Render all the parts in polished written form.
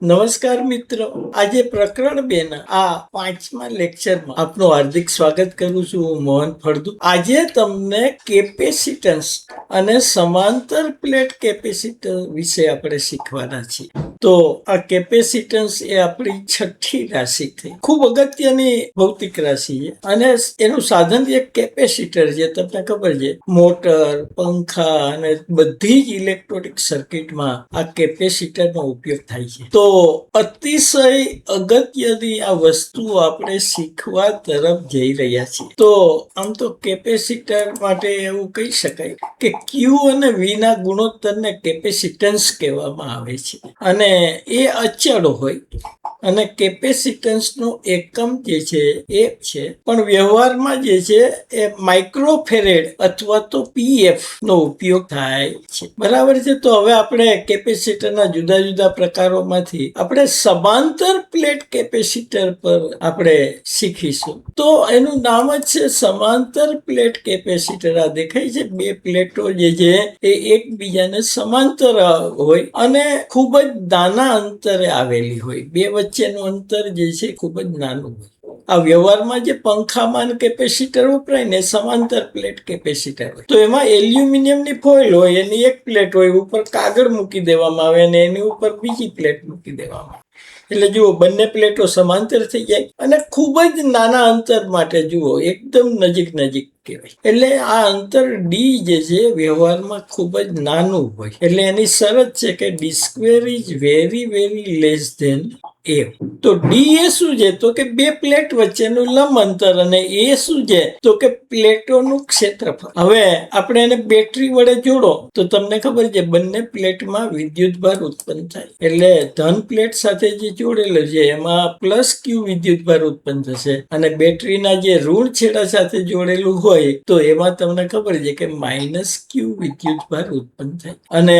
નમસ્કાર મિત્રો, આજે પ્રકરણ 2 ના આ 5મા લેક્ચરમાં આપનું હાર્દિક સ્વાગત કરું છું. હું મોહન ફળદુ. આજે તમને કેપેસિટન્સ અને સમાંતર પ્લેટ કેપેસિટર વિશે આપણે શીખવાના છીએ. તો આ કેપેસિટન્સ એ આપણી 6ઠ્ઠી રાશિ થઈ. ખૂબ અગત્યની ભૌતિક રાશિ છે અને એનું સાધન એક કેપેસિટર છે. તમને ખબર છે, મોટર, પંખા અને બધી જ ઇલેક્ટ્રોનિક સર્કિટમાં આ કેપેસિટરનો ઉપયોગ થાય છે. તો અતિશય અગત્યની આ વસ્તુ આપણે શીખવા તરફ જઈ રહ્યા છીએ. તો આમ તો કેપેસિટર માટે એવું કહી શકાય કે ક્યુ અને વી ના ગુણોત્તરને કેપેસિટન્સ કહેવામાં આવે છે અને એ અચળ હોય અને કેપેસિટન્સનો એકમ જે છે એ છે, પણ વ્યવહારમાં જે છે એ માઇક્રોફેરેડ અથવા તો પીએફ નો ઉપયોગ થાય છે. બરાબર છે. તો હવે આપણે કેપેસિટરના જુદા જુદા પ્રકારોમાંથી આપણે સમાંતર પ્લેટ કેપેસિટર પર આપણે શીખીશું. તો એનું નામ જ છે સમાંતર પ્લેટ કેપેસિટર. આ દેખાય છે, બે પ્લેટો જે છે એ એકબીજાને સમાંતર હોય અને ખૂબ જ નાના અંતરે આવેલી હોય. બે વચ્ચેનું અંતર જે છે ખૂબ જ નાનું હોય. આ વ્યવહારમાં જે પંખામાં કેપેસિટર વપરાય ને સમાંતર પ્લેટ કેપેસિટર હોય. તો એમાં એલ્યુમિનિયમની ફોઇલ હોય, એની એક પ્લેટ હોય, ઉપર કાગળ મૂકી દેવામાં આવે અને એની ઉપર બીજી પ્લેટ મૂકી દેવામાં આવે. એટલે જુઓ, બંને પ્લેટો સમાંતર થઈ જાય અને ખૂબ જ નાના અંતર માટે જુઓ એકદમ નજીક નજીક કહેવાય. એટલે આ અંતર ડી જે છે વ્યવહારમાં ખૂબ જ નાનું હોય. એટલે એની શરત છે કે D square is very very less than A. તો ડી એ શું છે? તો કે બે પ્લેટ વચ્ચેનું લંબ અંતર. અને એ શું છે? તો કે પ્લેટોનું ક્ષેત્રફળ. હવે આપણે એને બેટરી વડે જોડો તો તમને ખબર છે બંને પ્લેટમાં વિદ્યુતભાર ઉત્પન્ન થાય. એટલે ધન પ્લેટ સાથે જે જોડેલો છે એમાં પ્લસ ક્યુ વિદ્યુતભાર ઉત્પન્ન થશે અને બેટરીના જે ઋણ છેડા સાથે જોડેલું હોય તો એમાં તમને ખબર છે કે માઇનસ ક્યુ વિદ્યુતભાર ઉત્પન્ન થાય. અને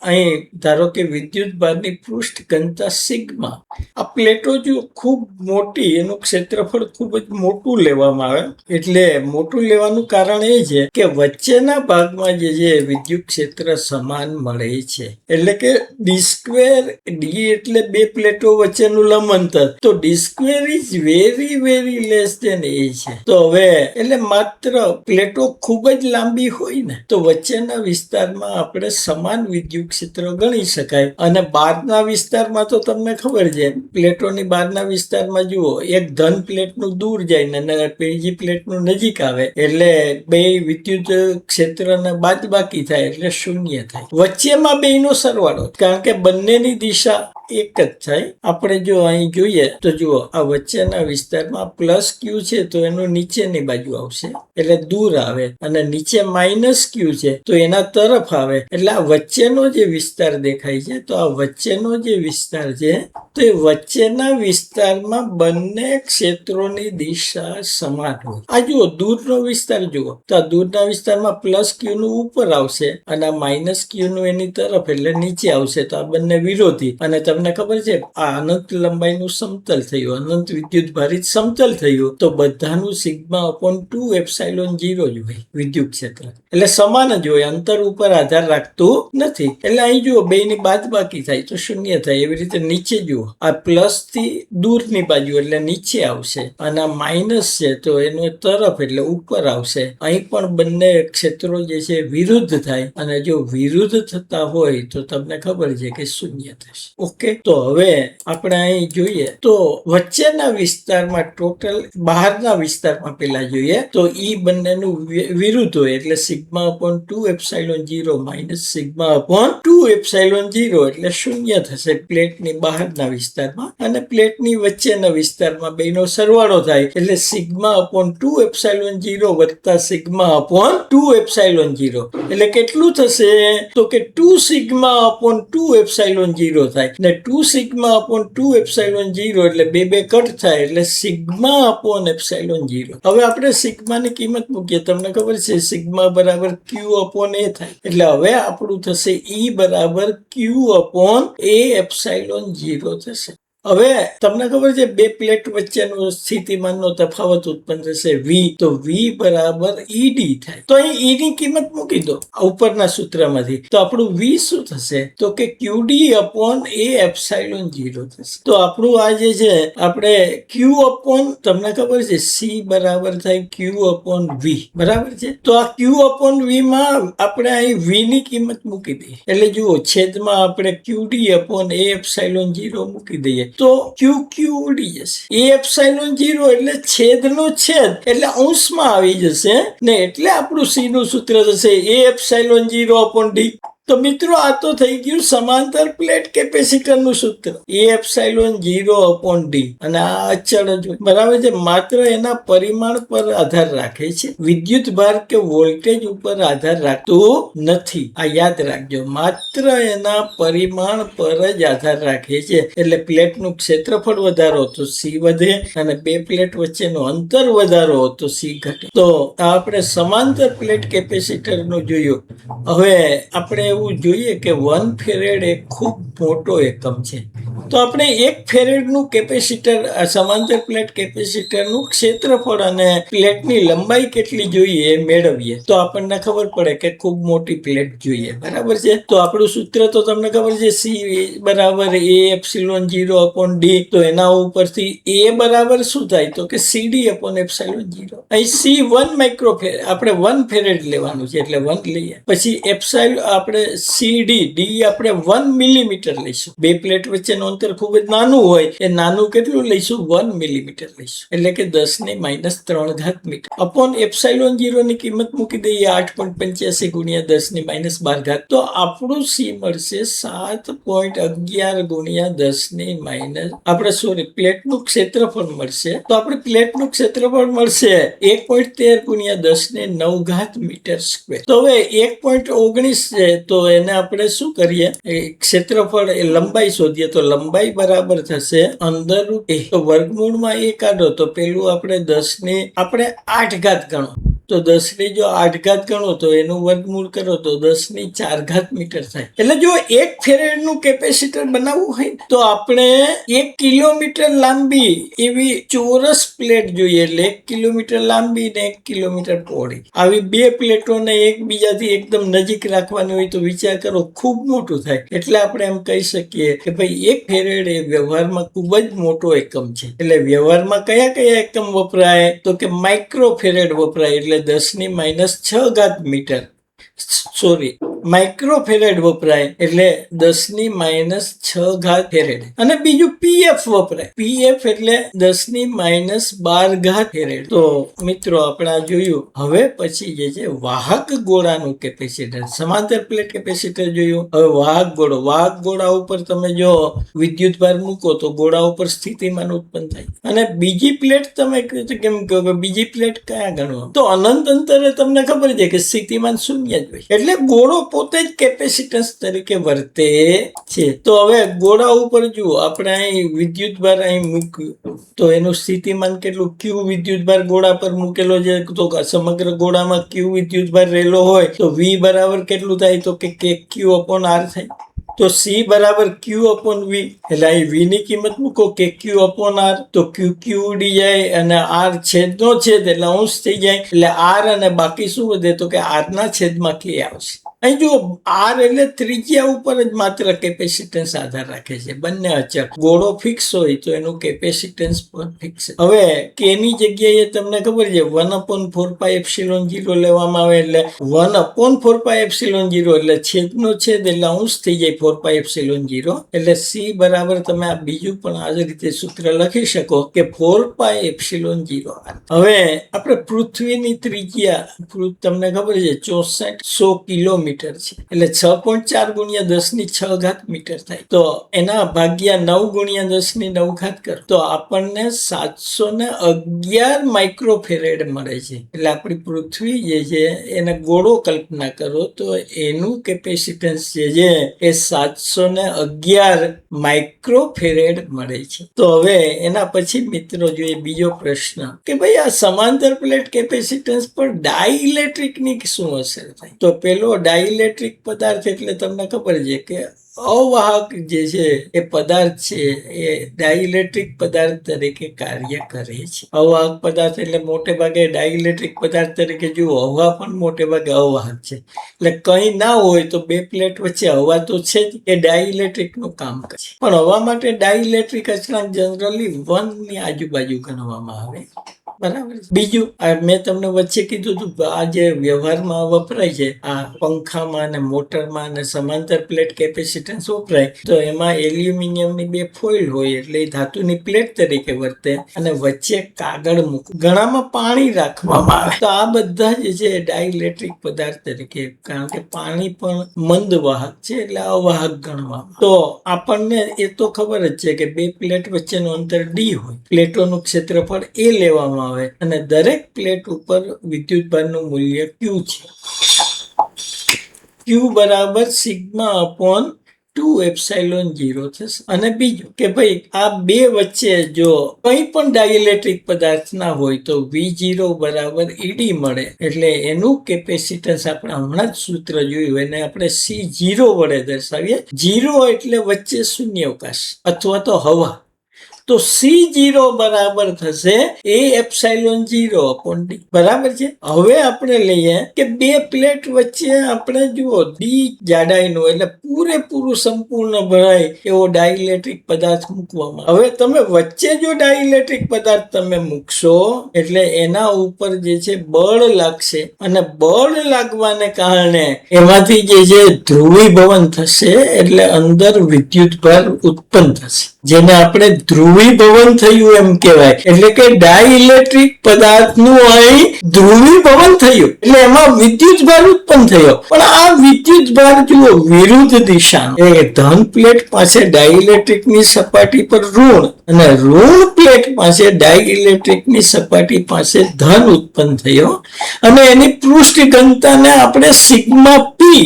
અહીં ધારો કે વિદ્યુતભારની પૃષ્ઠ ઘનતા સિગ્મા. આ પ્લેટો જો ખૂબ મોટી, એનું ક્ષેત્રફળ ખૂબ જ મોટું લેવામાં આવે. એટલે મોટું લેવાનું કારણ એ છે કે વચ્ચેના ભાગમાં જે છે વિદ્યુત ક્ષેત્ર સમાન મળે છે. એટલે કે ડી સ્ક્વેર, ડી એટલે બે પ્લેટો વચ્ચેનું લંબ અંતર, તો D square is very very less than A છે. તો હવે એટલે માત્ર પ્લેટો ખૂબ જ લાંબી હોય ને તો વચ્ચેના વિસ્તારમાં આપણે સમાન વિદ્યુત ક્ષેત્ર ગણી શકાય. અને બહારના વિસ્તારમાં તો તમને ખબર છે, પ્લેટોની બહારના વિસ્તારમાં જુઓ, એક ધન પ્લેટનું દૂર જાય ને બીજી પ્લેટનું નજીક આવે એટલે બે વિદ્યુત ક્ષેત્રને બાદબાકી થાય એટલે શૂન્ય થાય. વચ્ચેમાં બેનો સરવાળો, કારણ કે બંનેની દિશા એક જ થાય. આપણે જો અહીં જોઈએ તો જુઓ, આ વચ્ચેના વિસ્તારમાં પ્લસ ક્યુ છે તો એનું નીચેની બાજુ આવશે એટલે દૂર આવે, અને નીચે માઇનસ ક્યુ છે તો એના તરફ આવે. એટલે આ વચ્ચેનો જે વિસ્તાર દેખાય છે, તો આ વચ્ચેનો જે વિસ્તાર છે તો એ વચ્ચેના વિસ્તારમાં બંને ક્ષેત્રોની દિશા સમાન હોય. આ જુઓ, દૂરનો વિસ્તાર જુઓ, તો આ દૂરના વિસ્તારમાં પ્લસ ક્યુ નું ઉપર આવશે અને આ માઇનસ ક્યુ નું એની તરફ એટલે નીચે આવશે. તો આ બંને વિરોધી. અને તમને ખબર છે, આ અનંત લંબાઈનું સમતલ થયું, અનંત વિદ્યુત ભારિત સમતલ થયું, તો બધાનું સિગ્મા અપોન 2 એપ્સાઇલોન 0 જ હોય વિદ્યુત ક્ષેત્ર. એટલે સમાન જ હોય, અંતર ઉપર આધાર રાખતું નથી. એટલે અહીં જુઓ, બેની બાદબાકી થાય તો શૂન્ય થાય. એવી રીતે નીચે જુઓ, આ પ્લસ થી દૂરની બાજુ એટલે નીચે આવશે અને આ માઇનસ છે તો એનો તરફ એટલે ઉપર આવશે. અહીં પણ બંને ક્ષેત્રો જે છે વિરુદ્ધ થાય, અને જો વિરુદ્ધ થતા હોય તો તમને ખબર છે કે શૂન્ય થશે. ઓકે. તો હવે આપણે અહીં જોઈએ તો વચ્ચેના વિસ્તારમાં ટોટલ, બહારના વિસ્તારમાં પેલા જોઈએ તો ઈ બંનેનું વિરુદ્ધ હોય એટલે sigma upon 2 epsilon 0 minus sigma upon 2 epsilon 0 એટલે શૂન્ય થશે પ્લેટની બહારના વિસ્તારમાં. અને પ્લેટની વચ્ચેના વિસ્તારમાં બેનો સરવાળો થાય એટલે સિગ્મા અપોન 2 એપ્સાઇલોન 0 વત્તા સિગ્મા અપોન 2 એપ્સાઇલોન 0 એટલે કેટલું થશે? તો કે 2 સિગ્મા અપોન 2 એપ્સાઇલોન 0 થાય ને 2 સિગ્મા અપોન 2 એપ્સાઇલોન 0 એટલે બે કટ થાય એટલે સિગ્મા અપોન એપ્સાઇલોન 0. હવે આપણે સિગ્માની કિંમત મૂકીએ. તમને ખબર છે સિગ્મા બરાબર ક્યુ અપોન એ થાય. એટલે હવે આપણું થશે ઈ બરાબર ક્યુ અપોન એ એપ્સાઇલોન 0 થશે. હવે તમને ખબર છે બે પ્લેટ વચ્ચેનો સ્થિતિમાનનો તફાવત ઉત્પન્ન થશે વી, તો વી બરાબર ઈડી થાય. તો અહીં ઈ ની કિંમત મૂકી દો ઉપરના સૂત્રમાંથી, તો આપણું વી શું થશે તો કે ક્યુડી અપોન એ એપ્સાઇલોન 0 થશે. તો આપણું આ જે છે આપણે ક્યુ અપોન, તમને ખબર છે સી બરાબર થાય ક્યુ અપોન વી, બરાબર છે. તો આ ક્યુ અપોન વી માં આપણે અહીં વી ની કિંમત મૂકી દઈએ, એટલે જુઓ છેદમાં આપણે ક્યુડી અપોન એ એપ્સાઇલોન 0 મૂકી દઈએ તો ક્યુ ક્યુ ઉડી જશે. એ એપ્સાઇલોન 0 એટલે છેદનો છેદ એટલે અંશમાં આવી જશે ને, એટલે આપણું સી નું સૂત્ર થશે એ એપ્સાઇલોન 0 અપોન ડી. તો મિત્રો આ તો થઈ ગયું સમાંતર પ્લેટ કેપેસિટર નું સૂત્ર, એ એપ્સાઇલોન 0 અપોન ડી. અને આ અચળ જ બરાબર છે, માત્ર એના પરિમાણ પર આધાર રાખે છે, વિદ્યુત ભાર કે વોલ્ટેજ ઉપર આધાર રાખતું નથી. આ યાદ રાખજો, માત્ર એના પરિમાણ પર જ આધાર રાખે છે. એટલે પ્લેટનું ક્ષેત્રફળ વધારો તો સી વધે અને બે પ્લેટ વચ્ચેનો અંતર વધારો તો સી ઘટે. તો આપણે સમાંતર પ્લેટ કેપેસિટર નું જોયું. હવે આપણે એવું જોઈએ કે 1 ફેરેડ એ ખૂબ મોટો એકમ છે. તો આપણે 1 ફેરેડનું કેપેસિટર, સમાંતર પ્લેટ કેપેસિટરનું ક્ષેત્રફળ અને પ્લેટની લંબાઈ કેટલી જોઈએ એ મેળવીએ તો આપણને ખબર પડે કે ખૂબ મોટી પ્લેટ જોઈએ, બરાબર છે. તો આપણું સૂત્ર તો તમને ખબર છે સી બરાબર એ એપ્સિલોન 0 અપોન ડી. તો એના ઉપરથી એ બરાબર શું થાય તો કે સીડી અપોન એપ્સિલોન 0. અહીં સી 1 માઇક્રોફેરેડ, આપણે 1 ફેરેડ લેવાનું છે એટલે 1 લઈએ. પછી એપ્સાઇલ આપણે સીડી, ડી આપણે 1 મિલીમીટર લઈશું. બે પ્લેટ વચ્ચેનું અંતર ખૂબ જ નાનું હોય, એ નાનું કેટલું લઈશું 1 મિલીમીટર લઈશું, એટલે કે 10⁻³ મીટર અપોન એપ્સાઇલોન 0 ની કિંમત મૂકી દઈએ 8.85 ગુણ્યા 10⁻12. તો આપણું સી મળશે 7.11 ગુણ્યા 10⁻, આપણે સોરી પ્લેટનું ક્ષેત્રફળ મળશે. તો આપણે પ્લેટનું ક્ષેત્રફળ મળશે 1.13 ગુણ્યા 10⁹ મીટર સ્ક્વેર. તો હવે 1.19 છે તો એને આપણે શું કરીએ, ક્ષેત્રફળ એ લંબાઈ શોધીએ. તો લંબાઈ બરાબર થશે √a. તો વર્ગમૂળમાં એ કાઢો તો પેલું આપણે 10⁸ ગણો, તો 10⁸ ગણો તો એનું વર્ગમૂળ કરો તો 10⁴ મીટર થાય. એટલે જો 1 ફેરેડ નું કેપેસિટર બનાવવું હોય તો આપણે 1 કિલોમીટર લાંબી એવી ચોરસ પ્લેટ જોઈએ, એટલે 1 કિલોમીટર લાંબી ને 1 કિલોમીટર પહોળી આવી બે પ્લેટોને એકબીજાથી એકદમ નજીક રાખવાની હોય તો વિચાર કરો ખૂબ મોટું થાય. એટલે આપણે એમ કહી શકીએ કે ભાઈ 1 ફેરેડ એ વ્યવહારમાં ખૂબ જ મોટો એકમ છે. એટલે વ્યવહારમાં કયા કયા એકમ વપરાય તો કે માઇક્રો ફેરેડ વપરાય, એટલે 10⁻6 મીટર, સોરી માઇક્રો ફેરેડ વપરાય એટલે 10⁻6 ફેરેડ. અને બીજું પીએફ વપરાય, પીએફ એટલે 10⁻12 ફેરેડ. તો મિત્રો આપણે આ જોયું. હવે પછી જે છે વાહક ગોળાનું કેપેસિટર, સમાંતર પ્લેટ કેપેસિટર જોયું. હવે વાહક ગોળો, વાહક ગોળા ઉપર તમે જો વિદ્યુત ભાર મૂકો તો ગોળા ઉપર સ્થિતિમાન ઉત્પન્ન થાય. અને બીજી પ્લેટ તમે કેમ કહો કે બીજી પ્લેટ કયા ગણવા, તો અનંત અંતરે તમને ખબર છે કે સ્થિતિમાન શૂન્ય જ હોય, એટલે ગોળો પોતે જ કેપેસિટન્સ તરીકે વર્તે છે. તો હવે ગોળા ઉપર જુઓ, આપણે અહીં વિદ્યુત ભાર અહીં મૂક્યું તો એનું સ્થિતિમાન કેટલું, ક્યુ વિદ્યુત ભાર ગોળા પર મૂકેલો છે. તો સમગ્ર ગોળામાં ક્યુ વિદ્યુત ભાર રહેલો હોય તો વી બરાબર કેટલું થાય તો કે ક્યુ અપોન આર થાય. તો સી બરાબર ક્યુ અપોન વી, એટલે અહીં વી ની કિંમત મૂકો કે ક્યુ અપોન આર, તો ક્યુ ક્યુ ઉડી જાય અને આર છેદનો છેદ એટલે અંશ થઈ જાય, એટલે આર અને બાકી શું વધે તો કે આર ના છેદમાં કે આવશે. અહીં જો આર એટલે ત્રિજ્યા ઉપર જ માત્ર કેપેસિટન્સ આધાર રાખે છે, બંને અચળ. ગોળો ફિક્સ હોય તો એનું કેપેસિટન્સ પણ ફિક્સ. હવે કે ની જગ્યાએ તમને ખબર છે 1/4πε0 લેવામાં આવે, એટલે 1/4πε0 એટલે છેદનો છેદ એટલે અંશ થઈ જાય 4πε0. એટલે સી બરાબર તમે આ બીજું પણ આ રીતે સૂત્ર લખી શકો કે 4πε0. હવે આપણે પૃથ્વીની ત્રિજ્યા તમને ખબર છે 6400 કિલોમીટર છે, એટલે 6.4 ગુણ્યા 10⁶ મીટર થાય. તો એના ભાગ્યા 9 ગુણ્યા 10⁹ કરો તો આપણને 711 માઇક્રોફેરેડ મળે છે. એટલે આપણી પૃથ્વી જે છે એને ગોળો કલ્પના કરો તો એનું કેપેસિટન્સ જે છે એ 711 માઇક્રોફેરેડ મળે છે. તો હવે એના પછી મિત્રો જોઈએ બીજો પ્રશ્ન કે ભાઈ આ સમાંતર પ્લેટ કેપેસિટન્સ પર ડાઇલેક્ટ્રિકની શું અસર થાય. તો પેલો ડાઇલેક્ટ્રિક પદાર્થ એટલે તમને ખબર છે કે અવાહક જે છે એ પદાર્થ છે એ ડાઇલેક્ટ્રિક પદાર્થ તરીકે કાર્ય કરે છે. અવાહક પદાર્થ એટલે મોટે ભાગે ડાઇલેક્ટ્રિક પદાર્થ તરીકે જુઓ, હવા પણ મોટે ભાગે અવાહક છે. એટલે કંઈ ના હોય તો બે પ્લેટ વચ્ચે હવા તો છે જ, એ ડાઇલેક્ટ્રિક નું કામ કરે છે. પણ હવા માટે ડાઇલેક્ટ્રિક અચળાંક જનરલી 1 ની આજુબાજુ ગણવામાં આવે. બરાબર. બીજું મેં તમને વચ્ચે કીધું હતું, આ જે વ્યવહારમાં વપરાય છે, આ પંખામાં અને મોટરમાં અને સમાંતર પ્લેટ કેપેસિટન્સ વપરાય, તો એમાં એલ્યુમિનિયમની 2 ફોઇલ હોય એટલે એ ધાતુની પ્લેટ તરીકે વર્તે અને વચ્ચે કાગળ મૂકે, ઘણામાં પાણી રાખવામાં આવે. તો આ બધા જે છે ડાઇલેક્ટ્રિક પદાર્થ તરીકે, કારણ કે પાણી પણ મંદ વાહક છે એટલે અવાહક ગણવામાં. તો આપણને એ તો ખબર જ છે કે 2 પ્લેટ વચ્ચેનું અંતર d હોય, પ્લેટોનું ક્ષેત્રફળ a લેવામાં આવે અને દરેક પ્લેટ ઉપર વિદ્યુતભારનું મૂલ્ય q છે. q બરાબર સિગ્મા અપોન 2 એપ્સાઇલોન 0 થશે. અને બીજું કે ભાઈ આ 2 વચ્ચે જો કંઈ પણ ડાઇલેક્ટ્રિક પદાર્થ ના હોય તો V0 બરાબર ED મળે. એટલે એનું કેપેસિટન્સ આપણે હમણાં જ સૂત્ર જોયું, એને આપણે C0 વડે દર્શાવીએ. 0 એટલે વચ્ચે શૂન્યાવકાશ અથવા તો હવા. તો C0 બરાબર થશે A એપ્સાઇલોન 0 અપોન D. બરાબર છે. હવે આપણે લઈએ કે 2 પ્લેટ વચ્ચે આપણે જુઓ D જાડાઈનો એટલે પૂરેપૂરું સંપૂર્ણ ભરાય એવો ડાઇલેક્ટ્રિક પદાર્થ મૂકવામાં. હવે તમે વચ્ચે જો ડાઇલેક્ટ્રિક પદાર્થ તમે મૂકશો એટલે એના ઉપર જે છે બળ લાગશે અને બળ લાગવાને કારણે એમાંથી જે છે ધ્રુવીભવન થશે એટલે અંદર વિદ્યુતભાર ઉત્પન્ન થશે, જેને આપણે ધ્રુવીભવન થયું એમ કહેવાય. એટલે કે ડાઇલેક્ટ્રિક પદાર્થનું અહીં ધ્રુવીભવન થયું એટલે એમાં વિદ્યુતભાર ઉત્પન્ન થયો. પણ આ વિદ્યુતભાર જુઓ વિરુદ્ધ દિશાનો, એ ધન પ્લેટ પાસે ડાઇલેક્ટ્રિકની સપાટી પર ઋણ અને ઋણ પ્લેટ પાસે ડાઇલેક્ટ્રિકની સપાટી પાસે ધન ઉત્પન્ન થયો અને એની પૃષ્ઠ ઘનતાને આપણે સિગ્મા પી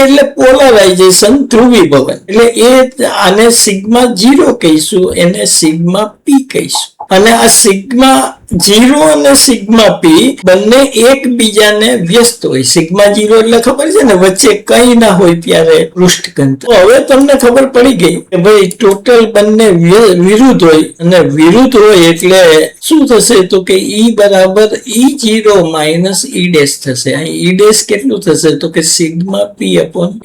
એટલે પોલરાઇઝેશન ધ્રુવીભવન, એટલે એ આને સિગ્મા 0 કહીશું, એને સિગ્મા પી કહીશું. અને આ સિગ્મા 0 અને સિગ્મા પી બંને એકબીજાને વ્યસ્ત હોય. સિગ્મા 0 એટલે ખબર છે ને, વચ્ચે કઈ ના હોય ત્યારે પૃષ્ઠ ઘનતા. હવે તમને ખબર પડી ગઈ કે ભાઈ ટોટલ બંને વિરુદ્ધ હોય અને વિરુદ્ધ હોય એટલે શું થશે તો કે E બરાબર E0 માઇનસ E ડેશ થશે. અહીં E ડેશ કેટલું થશે તો કે સિગ્મા પી અપોન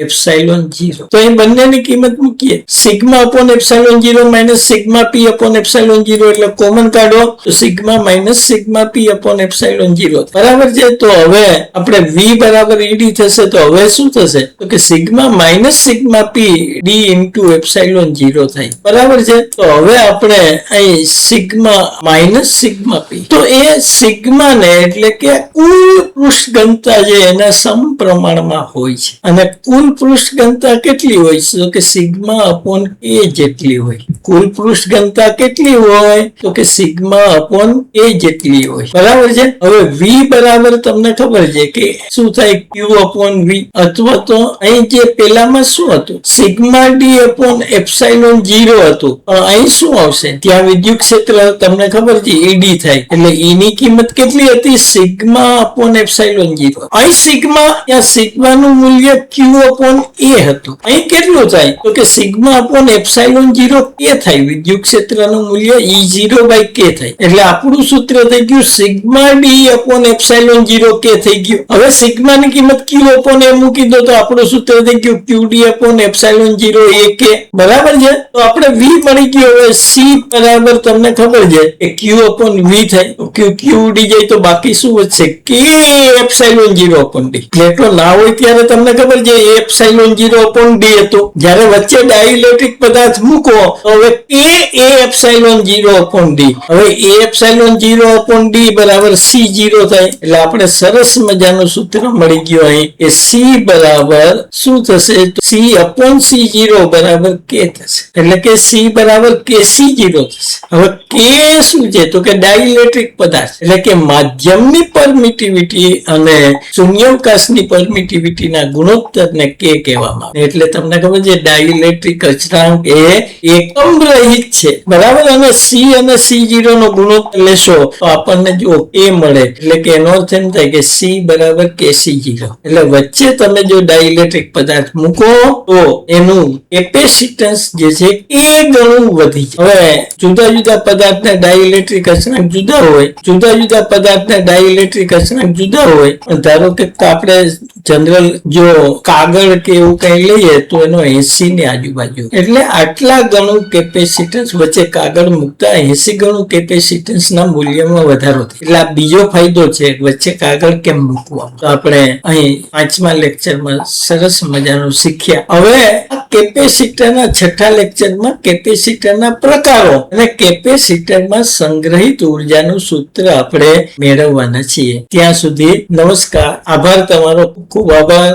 એપ્સાઇલોન 0. તો અહીં બંનેની કિંમત મૂકીએ. Sigma upon epsilon 0 minus sigma પી અપોન એપ્સાઇલોન 0 એટલે કોમન કાઢો તો સિગ્મા માઇનસ સિગ્મા પી અપોન એપ્સાઇલોન 0. બરાબર છે. તો હવે આપણે V બરાબર ED થશે. તો હવે શું થશે તો કે સિગ્મા માઇનસ સિગ્મા પી D ઇન્ટુ એપ્સાઇલોન 0 થાય. બરાબર છે. તો હવે આપણે અહીં સિગ્મા માઇનસ સિગ્મા પી, તો એ સિગ્મા ને એટલે કે કુલ પૃષ્ઠ ઘનતા જે એના સમપ્રમાણમાં હોય છે. અને કુલ પૃષ્ઠ ઘનતા કેટલી હોય છે તો કે સિગ્મા અપોન A જેટલી હોય. કુલ પૃષ્ઠ ઘનતા કેટલી હોય તો કે સિગ્મા અપોન A જેટલી હોય. બરાબર છે. હવે V બરાબર તમને ખબર છે કે શું થાય Q અપોન V, અથવા તો અહીં જે પેલામાં શું હતું સિગ્મા D અપોન એપ્સાઇલોન 0 હતું, પણ અહીં શું આવશે ત્યાં વિદ્યુત ક્ષેત્ર તમને ખબર છે ED થાય એટલે E ની કિંમત કેટલી હતી સિગ્મા અપોન એપ્સાઇલોન 0. અહીં સિગ્મા, ત્યાં સિગ્મા નું મૂલ્ય Q અપોન A હતું. અહીં કેટલું થાય તો કે સિગ્મા અપોન એપ્સાઇલોન 0 K થાય. વિદ્યુત ક્ષેત્રનું મૂલ્ય E0 બાય K થાય. એટલે આપણું સૂત્ર થઈ ગયું sigma D upon epsilon 0 K થઈ ગયું. હવે સિગ્મા ની કિંમત Q અપોન A મૂકી દો તો આપણું સૂત્ર થઈ ગયું QD અપોન એપ્સાઇલોન 0 AK. બરાબર છે. તો આપણે V મળી ગયું. હવે C બરાબર તમને ખબર છે કે Q અપોન V થાય. Q ઉડી જાય તો બાકી શું વધશે K એપ્સાઇલોન 0 અપોન D. પ્લેટો ના હોય ત્યારે તમને ખબર છે એપ્સાઇલોન 0 અપોન D હતું. જ્યારે વચ્ચે ડાઇલેક્ટ્રિક પદાર્થ મૂકો તો હવે K એપ્સાઇલોન 0 અપોન D. હવે A એપ્સાઇલોન 0 અપોન D બરાબર C0 થાય. એટલે આપણે સરસ મજાનું સૂત્ર મળી ગયું અહીં કે C બરાબર શું થશે તો C અપોન C0 બરાબર K થશે. એટલે કે C બરાબર KC0 થશે. હવે K શું છે તો કે ડાઇલેક્ટ્રિક પદાર્થ એટલે કે માધ્યમની પરમિટિવિટી અને શૂન્યાવકાશની પરમિટિવિટીના ગુણોત્તરને K કહેવામાં આવે. એટલે તમને ખબર છે ડાઇલેક્ટ્રિક અચળાંક એ એકમ રહિત છે. બરાબર. અને C અને C0 નો ગુણોત્તર લેશો તો આપણને જો એ મળે, એટલે કે એનો અર્થ એમ થાય કે C બરાબર Kc0. એટલે વચ્ચે તમે જો ડાઇલેક્ટ્રિક પદાર્થ મૂકો તો એનું કેપેસિટન્સ જે છે એ ગણું વધી જાય. હવે જુદા જુદા પદાર્થના ડાઇલેક્ટ્રિક અચળાંક જુદા હોય, જુદા જુદા પદાર્થના ડાઇલેક્ટ્રિક અચળાંક જુદા હોય. ધારો કે આપણે જનરલ જો કાગળ કે એવું કઈ લઈએ તો એનો 80 ની આજુબાજુ, એટલે આટલા ગણું કેપેસિટન્સ વચ્ચે કાગળ મૂકતા 80 ગણું કેપેસિટન્સ ના મૂલ્યમાં વધારો થાય. એટલે આ બીજો ફાયદો છે વચ્ચે કાગળ કેમ મૂકવા. તો આપણે અહીં 5મા લેક્ચરમાં સરસ મજાનું શીખ્યા. હવે આ કેપેસિટરના 6થા લેક્ચરમાં કેપેસિટરના પ્રકારો અને કેપેસિટરમાં સંગ્રહિત ઉર્જાનું સૂત્ર આપણે મેળવવાના છીએ. ત્યાં સુધી નમસ્કાર, આભાર, તમારો ખૂબ આભાર.